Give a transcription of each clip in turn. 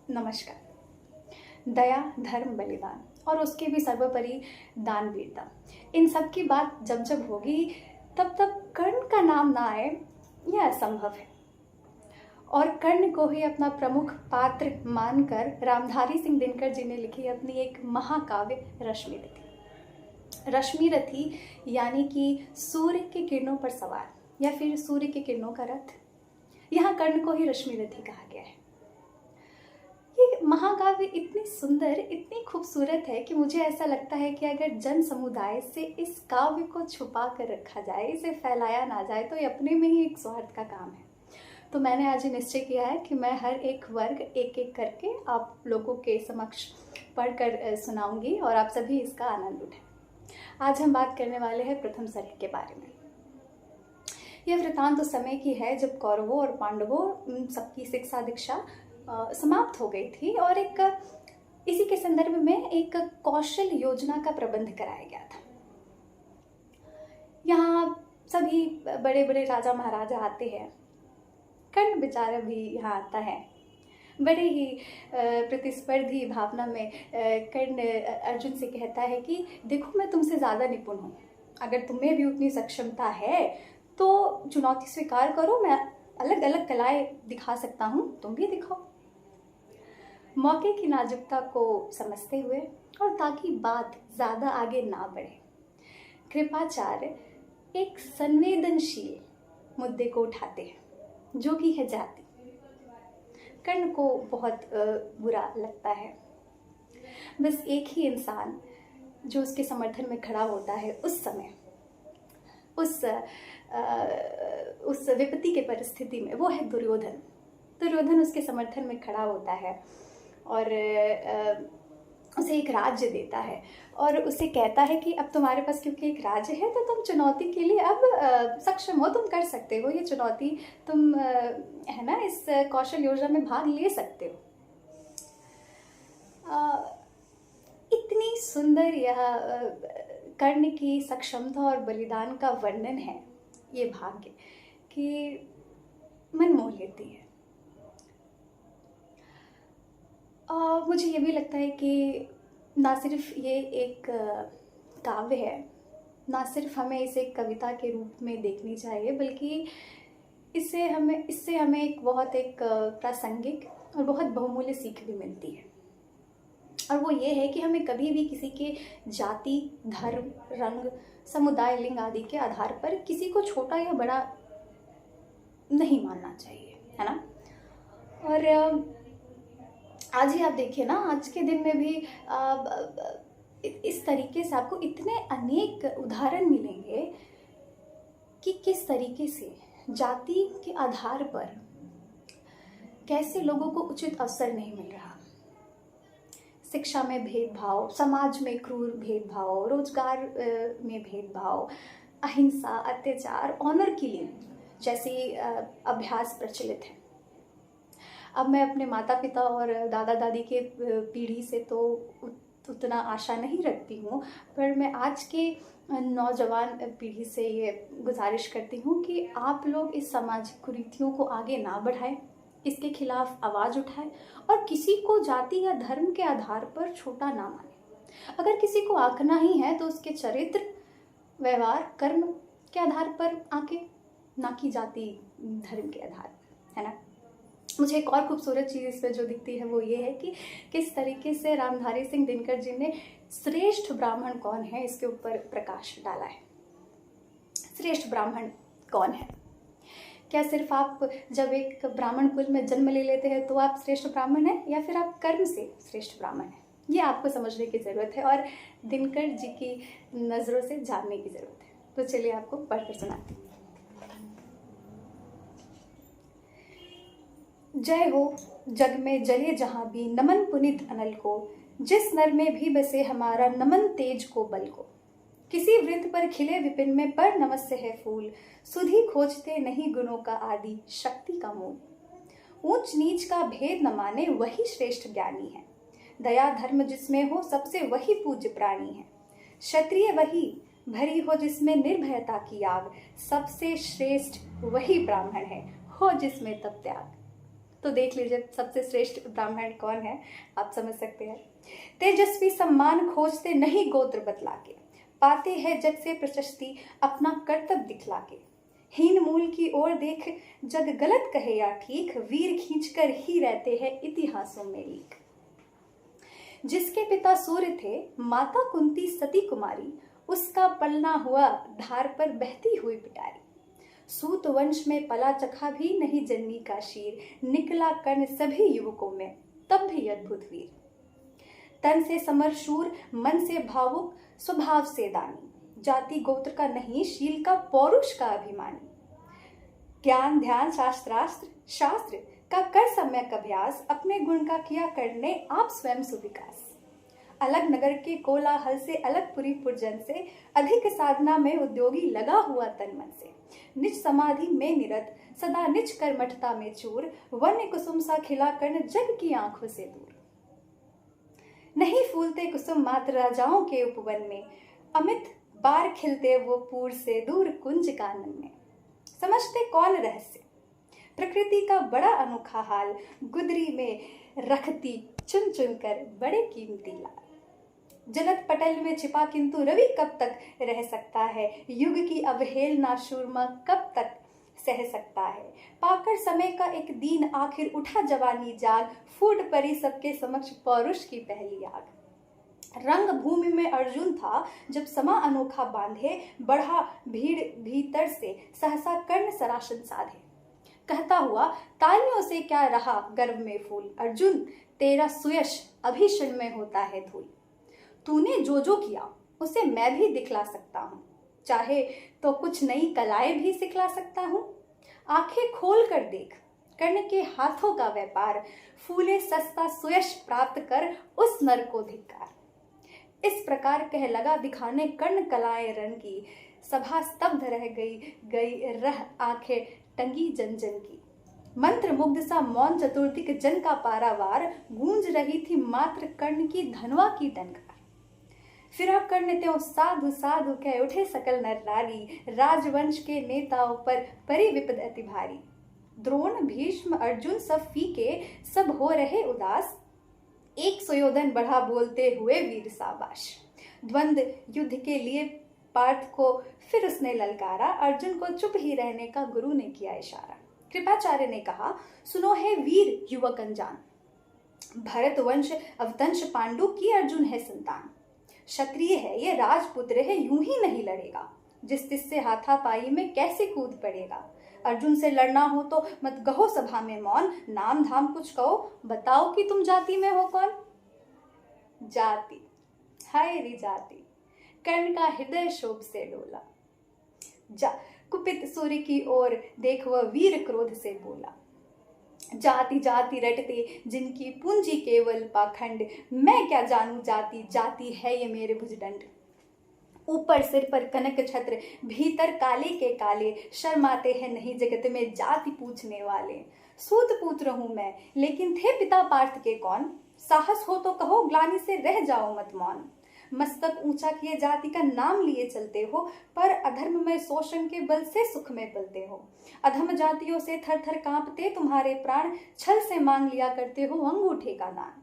नमस्कार। दया, धर्म, बलिदान और उसके भी सर्वोपरि दान वीरता, इन सब की बात जब जब होगी तब तब कर्ण का नाम ना आए यह असंभव है। और कर्ण को ही अपना प्रमुख पात्र मानकर रामधारी सिंह दिनकर जी ने लिखी अपनी एक महाकाव्य रश्मिरथी। रश्मिरथी यानी कि सूर्य के किरणों पर सवार या फिर सूर्य के किरणों का रथ। यहाँ कर्ण को ही रश्मिरथी कहा गया है। ये महाकाव्य इतनी सुंदर, इतनी खूबसूरत है कि मुझे ऐसा लगता है कि अगर जन समुदाय से इस काव्य को छुपा कर रखा जाए, इसे फैलाया ना जाए, तो ये अपने में ही एक स्वार्थ का काम है। तो मैंने आज निश्चय किया है कि मैं हर एक वर्ग एक एक करके आप लोगों के समक्ष पढ़कर सुनाऊंगी और आप सभी इसका आनंद उठाएं। आज हम बात करने वाले हैं प्रथम सर्ग के बारे में। यह वृतांत उस समय की है जब कौरवों और पांडवों सबकी शिक्षा दीक्षा समाप्त हो गई थी और इसी के संदर्भ में एक कौशल योजना का प्रबंध कराया गया था। यहाँ सभी बड़े बड़े राजा महाराजा आते हैं। कर्ण बेचारा भी यहाँ आता है। बड़े ही प्रतिस्पर्धी भावना में कर्ण अर्जुन से कहता है कि देखो, मैं तुमसे ज़्यादा निपुण हूँ, अगर तुम्हें भी उतनी सक्षमता है तो चुनौती स्वीकार करो, मैं अलग अलग कलाएं दिखा सकता हूँ, तुम भी दिखाओ। मौके की नाजुकता को समझते हुए और ताकि बात ज़्यादा आगे ना बढ़े, कृपाचार्य एक संवेदनशील मुद्दे को उठाते हैं जो कि है जाति। कर्ण को बहुत बुरा लगता है। बस एक ही इंसान जो उसके समर्थन में खड़ा होता है उस समय, उस विपत्ति के परिस्थिति में, वो है दुर्योधन। दुर्योधन उसके समर्थन में खड़ा होता है और उसे एक राज्य देता है और उसे कहता है कि अब तुम्हारे पास क्योंकि एक राज्य है तो तुम चुनौती के लिए अब सक्षम हो, तुम कर सकते हो ये चुनौती, तुम है ना, इस कौशल योजना में भाग ले सकते हो। इतनी सुंदर यह कर्ण की सक्षमता और बलिदान का वर्णन है ये भाग्य कि मन मोह लेती है। मुझे ये भी लगता है कि ना सिर्फ ये एक काव्य है, ना सिर्फ हमें इसे एक कविता के रूप में देखनी चाहिए, बल्कि इससे हमें एक बहुत एक प्रासंगिक और बहुत बहुमूल्य सीख भी मिलती है। और वो ये है कि हमें कभी भी किसी के जाति, धर्म, रंग, समुदाय, लिंग आदि के आधार पर किसी को छोटा या बड़ा नहीं मानना चाहिए, है ना। और आज ही आप देखिए ना, आज के दिन में भी इस तरीके से आपको इतने अनेक उदाहरण मिलेंगे कि किस तरीके से जाति के आधार पर कैसे लोगों को उचित अवसर नहीं मिल रहा। शिक्षा में भेदभाव, समाज में क्रूर भेदभाव, रोजगार में भेदभाव, अहिंसा, अत्याचार, ऑनर किलिंग जैसी अभ्यास प्रचलित है। अब मैं अपने माता पिता और दादा दादी के पीढ़ी से तो उतना आशा नहीं रखती हूँ, पर मैं आज के नौजवान पीढ़ी से ये गुजारिश करती हूँ कि आप लोग इस सामाजिक कुरीतियों को आगे ना बढ़ाएं, इसके खिलाफ आवाज़ उठाएं और किसी को जाति या धर्म के आधार पर छोटा ना माने। अगर किसी को आंकना ही है तो उसके चरित्र, व्यवहार, कर्म के आधार पर आके, ना कि जाति धर्म के आधार पर, है ना। मुझे एक और खूबसूरत चीज़ इसमें जो दिखती है वो ये है कि किस तरीके से रामधारी सिंह दिनकर जी ने श्रेष्ठ ब्राह्मण कौन है इसके ऊपर प्रकाश डाला है। श्रेष्ठ ब्राह्मण कौन है? क्या सिर्फ आप जब एक ब्राह्मण कुल में जन्म ले लेते हैं तो आप श्रेष्ठ ब्राह्मण हैं, या फिर आप कर्म से श्रेष्ठ ब्राह्मण हैं? ये आपको समझने की ज़रूरत है और दिनकर जी की नज़रों से जानने की ज़रूरत है। तो चलिए आपको पढ़कर सुनाती हूँ। जय हो जग में जले जहाँ भी, नमन पुनित अनल को, जिस नर में भी बसे हमारा, नमन तेज को बल को। किसी वृत्त पर खिले विपिन में पर नमस्य है फूल, सुधि खोजते नहीं गुणों का आदि, शक्ति का मूल। ऊंच नीच का भेद न माने वही श्रेष्ठ ज्ञानी है, दया धर्म जिसमें हो सबसे वही पूज्य प्राणी है। क्षत्रिय वही भरी हो जिसमें निर्भयता की आग, सबसे श्रेष्ठ वही ब्राह्मण है, हो जिसमें तप त्याग। तो देख लीजिए सबसे श्रेष्ठ ब्राह्मण कौन है, आप समझ सकते हैं। तेजस्वी सम्मान खोजते नहीं गोत्र बतला के, पाते हैं जग से प्रशस्ति अपना कर्तव्य दिखला के। हीन मूल की ओर देख जग गलत कहे या ठीक, वीर खींचकर ही रहते हैं इतिहासों में लीक। जिसके पिता सूर्य थे माता कुंती सती कुमारी, उसका पलना हुआ धार पर बहती हुई पिटारी। सूत वंश में पला चखा भी नहीं जन्मी का शीर, निकला कर्ण सभी युवकों में तब भी अद्भुत वीर। तन से समर शूर, मन से भावुक, स्वभाव से दानी, जाति गोत्र का नहीं शील का पौरुष का अभिमानी। ज्ञान ध्यान शास्त्रास्त्र शास्त्र का कर सम्यक अभ्यास, अपने गुण का किया करने आप स्वयं सुविकास। अलग नगर के कोलाहल से, अलग पुरी पुरजन से, अधिक साधना में उद्योगी लगा हुआ तन मन से। निज समाधि में निरत, सदा निज कर्मठता में चूर, वन्य कुसुम सा खिला कर्ण जग की आंखों से दूर। नहीं फूलते कुसुम मात्र राजाओं के उपवन में, अमित बार खिलते वो पूर से दूर कुंज कानन में। समझते कौन रहस्य प्रकृति का बड़ा अनोखा हाल, गुदरी में रखती चुन चुन कर बड़े कीमती लाल। जलत पटल में छिपा किंतु रवि कब तक रह सकता है, युग की अवहेलना शूरमा कब तक सह सकता है। पाकर समय का एक दिन आखिर उठा जवानी जाग, फूट पड़ी सबके समक्ष पौरुष की पहली आग। रंग भूमि में अर्जुन था जब समा अनोखा बांधे, बढ़ा भीड़ भीतर से सहसा कर्ण सरासन साधे। कहता हुआ तालियों से क्या रहा गर्व में फूल, अर्जुन तेरा सुयश अभी क्षण में होता है धूल। तूने जो जो किया उसे मैं भी दिखला सकता हूँ, चाहे तो कुछ नई कलाएं भी सिखला सकता हूँ। आंखें खोल कर देख कर्ण के हाथों का व्यापार, फूले सस्ता सुयश प्राप्त कर उस नर को धिक्कार। इस प्रकार कह लगा दिखाने कर्ण कलाएं रन की, सभा स्तब्ध रह गई रह आंखें टंगी जन जन की। मंत्र मुग्ध सा मौन चतुर्दिक जन का पारावार, गूंज रही थी मात्र कर्ण की धनवा की टनकार। फिरा कर्ण त्यों साधु साधु कह उठे सकल नर नारी, राजवंश के नेताओं पर परी विपद अति भारी। द्रोण भीष्म अर्जुन सब फीके, सब हो रहे उदास, एक सुयोधन बढ़ा बोलते हुए वीर साबाश। द्वंद युद्ध के लिए पार्थ को फिर उसने ललकारा, अर्जुन को चुप ही रहने का गुरु ने किया इशारा। कृपाचार्य ने कहा सुनो है वीर युवक अनजान, भरत वंश अवतंश पांडु की अर्जुन है संतान। क्षत्रिय है ये राजपुत्र है यूं ही नहीं लड़ेगा, जिस तिससे हाथापाई में कैसे कूद पड़ेगा। अर्जुन से लड़ना हो तो मत कहो सभा में मौन, नाम धाम कुछ कहो बताओ कि तुम जाति में हो कौन। जाति हाय री जाति, कर्ण का हृदय शोभ से डोला। कुपित सूर्य की ओर देख वह वीर क्रोध से बोला। जाति जाति रटते जिनकी पूंजी केवल पाखंड, मैं क्या जानू जाति, जाति है ये मेरे भुजदंड। ऊपर सिर पर कनक छत्र, भीतर काले के काले, शर्माते हैं नहीं जगत में जाति पूछने वाले। सूत पुत्र हूं मैं लेकिन थे पिता पार्थ के कौन, साहस हो तो कहो ग्लानि से रह जाओ मत मौन। मस्तक ऊंचा किए जाति का नाम लिए चलते हो, पर अधर्म में शोषण के बल से सुख में पलते हो। अधम जातियों से थर थर कांपते तुम्हारे प्राण, छल से मांग लिया करते हो अंगूठे का दान।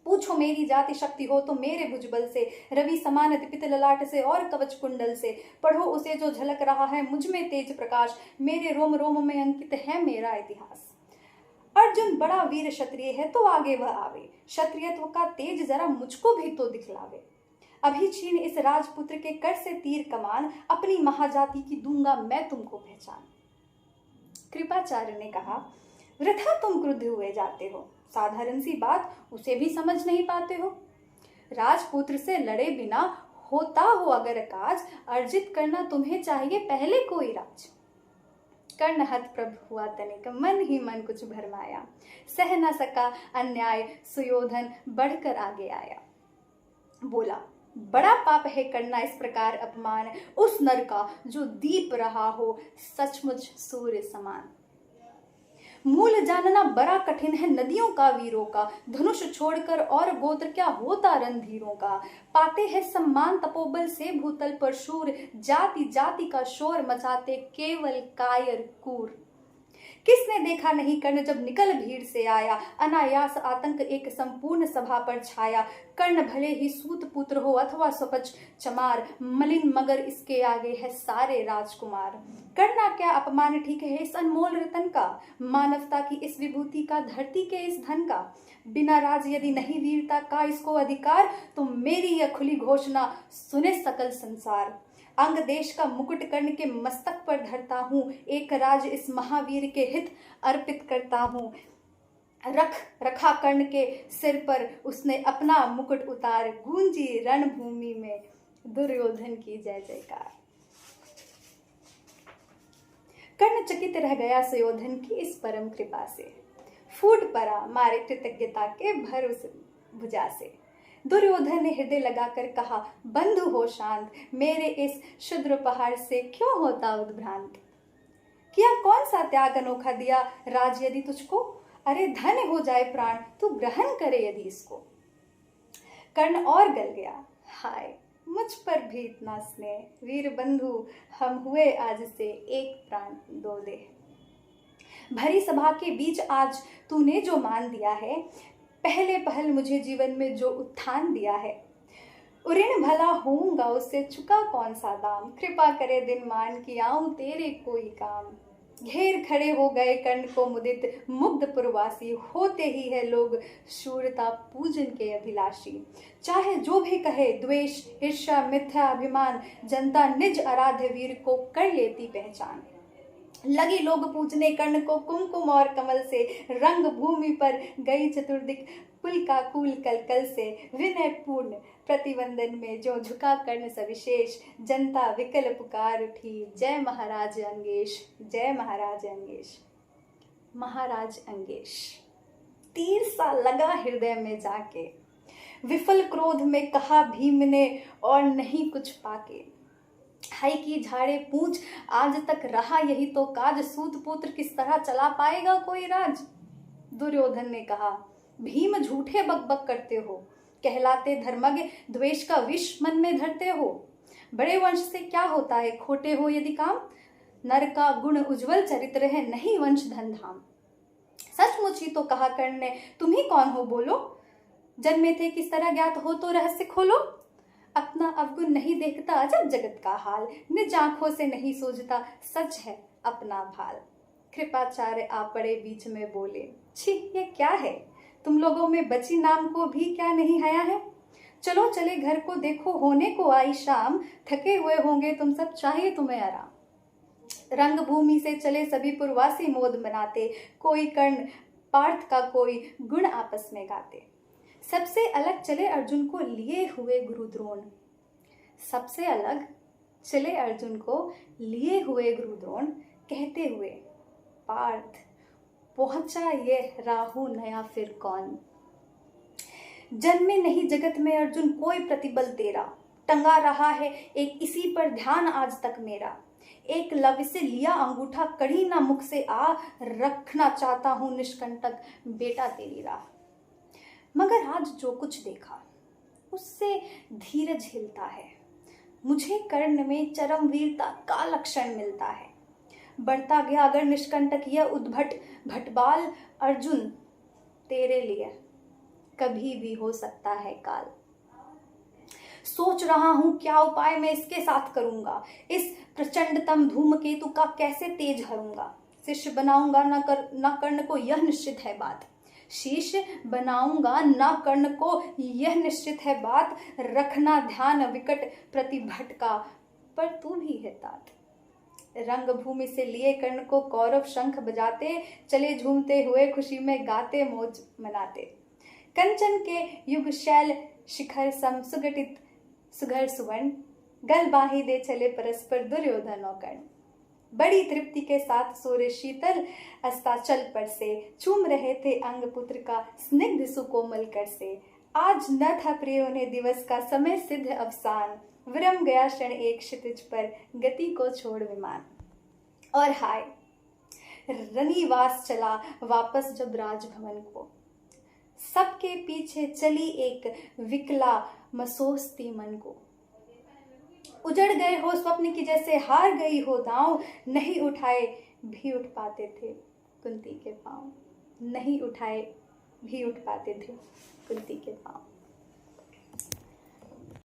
पूछो मेरी जाति शक्ति हो तो मेरे भुजबल से, रवि समान दीपित ललाट से और कवच कुंडल से। पढ़ो उसे जो झलक रहा है मुझ में तेज प्रकाश, मेरे रोम रोम में अंकित है मेरा इतिहास। अर्जुन बड़ा वीर क्षत्रिय है तो आगे वह आवे, क्षत्रियत्व का तेज जरा मुझको भी तो दिखलावे। अभी छीन इस राजपुत्र के कर से तीर कमान, अपनी महाजाति की दूंगा मैं तुमको पहचान। कृपाचार्य ने कहा वृथा तुम क्रुद्ध हुए जाते हो, साधारण सी बात उसे भी समझ नहीं पाते हो। राजपुत्र से लड़े बिना होता हो अगर काज, अर्जित करना तुम्हें चाहिए पहले कोई राज। कर्ण हतप्रभ हुआ तनिक, मन ही मन कुछ भरमाया, सह न सका अन्याय सुयोधन बढ़कर आगे आया। बोला बड़ा पाप है करना इस प्रकार अपमान, उस नर का जो दीप रहा हो सचमुच सूर्य समान। मूल जानना बड़ा कठिन है नदियों का वीरों का, धनुष छोड़कर और गोत्र क्या होता रणधीरों का। पाते हैं सम्मान तपोबल से भूतल पर शूर, जाति जाति का शोर मचाते केवल कायर कूर। किसने देखा नहीं कर्ण जब निकल भीड़ से आया, अनायास आतंक एक संपूर्ण सभा पर छाया। कर्ण भले ही सूत पुत्र हो अथवा स्वपच चमार, मलिन मगर इसके आगे है सारे राजकुमार। करना क्या अपमान ठीक है इस अनमोल रतन का, मानवता की इस विभूति का, धरती के इस धन का। बिना राज यदि नहीं वीरता का इसको अधिकार, तो मेरी यह खुली घोषणा सुने सकल संसार। अंग देश का मुकुट कर्ण के मस्तक पर धरता हूँ, एक राज इस महावीर के हित अर्पित करता हूँ। रखा कर्ण के सिर पर उसने अपना मुकुट उतार, गूंजी रणभूमि में दुर्योधन की जय जयकार। कर्ण चकित रह गया सुयोधन की इस परम कृपा से, फूट पड़ा मारे कृतज्ञता के भर उस भुजा से। दुर्योधन ने हृदय लगाकर कहा, बंधु हो शांत, मेरे इस क्षुद्र पहाड़ से क्यों होता उद्भ्रांत। किया कौन सा त्याग अनोखा दिया राज यदि तुझको, अरे धन्य हो जाए प्राण तू ग्रहण करे यदि इसको। कर्ण और गल गया, हाय मुझ पर भी इतना स्नेह, वीर बंधु हम हुए आज से एक प्राण दो दे। भरी सभा के बीच आज तूने जो मान दिया है, पहले पहल मुझे जीवन में जो उत्थान दिया है, ऋण भला होऊंगा उससे चुका कौन सा दाम। कृपा करे दिन मान कि आऊं तेरे कोई काम। घेर खड़े हो गए कर्ण को मुदित मुग्ध पुरवासी, होते ही है लोग शूरता पूजन के अभिलाषी। चाहे जो भी कहे द्वेष ईर्ष्या मिथ्या अभिमान, जनता निज आराध्य वीर को कर लेती पहचान। लगी लोग पूजने कर्ण को कुमकुम और कमल से, रंग भूमि पर गई चतुर्दिक पुलकाकुल कलकल से। विनय पूर्ण प्रतिवंदन में जो झुका कर्ण सविशेष, जनता विकल पुकार उठी, जय महाराज अंगेश, जय महाराज अंगेश। महाराज अंगेश तीर सा लगा हृदय में जाके, विफल क्रोध में कहा भीम ने और नहीं कुछ पाके। हाय की झाड़े पूंछ आज तक रहा यही तो काज, सूत पुत्र किस तरह चला पाएगा कोई राज। दुर्योधन ने कहा, भीम झूठे बकबक करते हो, कहलाते धर्मज्ञ द्वेष का विष मन में धरते हो। बड़े वंश से क्या होता है खोटे हो यदि काम, नर का गुण उज्जवल चरित्र है नहीं वंश धन धाम। सचमुच ही तो कहा कर्ण ने, तुम ही कौन हो बोलो, जन्मे थे किस तरह ज्ञात हो तो रहस्य खोलो। अपना अवगुण नहीं देखता अजब जगत का हाल, निज आंखों से नहीं सूझता सच है अपना भाल। कृपाचार्य आ पड़े बीच में बोले, छी ये क्या है, तुम लोगों में बची नाम को भी क्या नहीं हया है। चलो चले घर को देखो होने को आई शाम, थके हुए होंगे तुम सब चाहिए तुम्हें आराम। रंग भूमि से चले सभी पुरवासी मोद मनाते, कोई कर्ण पार्थ का कोई गुण आपस में गाते। सबसे अलग चले अर्जुन को लिए हुए गुरु द्रोण, सबसे अलग चले अर्जुन को लिए हुए गुरु द्रोण, कहते हुए पार्थ पहुंचा ये राहु नया फिर कौन। जन्मे नहीं जगत में अर्जुन कोई प्रतिबल तेरा, टंगा रहा है एक इसी पर ध्यान आज तक मेरा। एक लव से लिया अंगूठा कड़ी ना मुख से आ, रखना चाहता हूं निष्कंटक बेटा तेरी राह। मगर आज जो कुछ देखा उससे धीरज हिलता है, मुझे कर्ण में चरम वीरता का लक्षण मिलता है। बढ़ता गया अगर निष्कंटक यह उद्भट भटबाल, अर्जुन तेरे लिए कभी भी हो सकता है काल। सोच रहा हूं क्या उपाय मैं इसके साथ करूंगा, इस प्रचंडतम धूमकेतु का कैसे तेज हरूंगा। शिष्य बनाऊंगा ना कर्ण को यह निश्चित है बात, शिष्य बनाऊंगा ना कर्ण को यह निश्चित है बात। रखना ध्यान विकट प्रतिभट का, पर तू भी है तात। रंग भूमि से लिए कर्ण को कौरव शंख बजाते, चले झूमते हुए खुशी में गाते मौज मनाते। कंचन के युग शैल शिखर सम सुगठित सुघर सुवर्ण, गल बाही दे चले परस्पर दुर्योधन और कर्ण। बड़ी तृप्ति के साथ सूर्य शीतल अस्ताचल पर से, चूम रहे थे अंग पुत्र का स्निग्ध सुकोमल कर से। आज न था प्रिय उन्हें दिवस का समय सिद्ध अवसान, विरम गया क्षण एक क्षितिज पर गति को छोड़ विमान। और हाय रनिवास चला वापस जब राजभवन को, सबके पीछे चली एक विकला मसोस्ती मन को। उजड़ गए हो स्वप्न की जैसे हार गई हो दांव, नहीं उठाए भी उठ पाते थे कुंती के पाँव, नहीं उठाए भी उठ पाते थे कुंती के पाँव।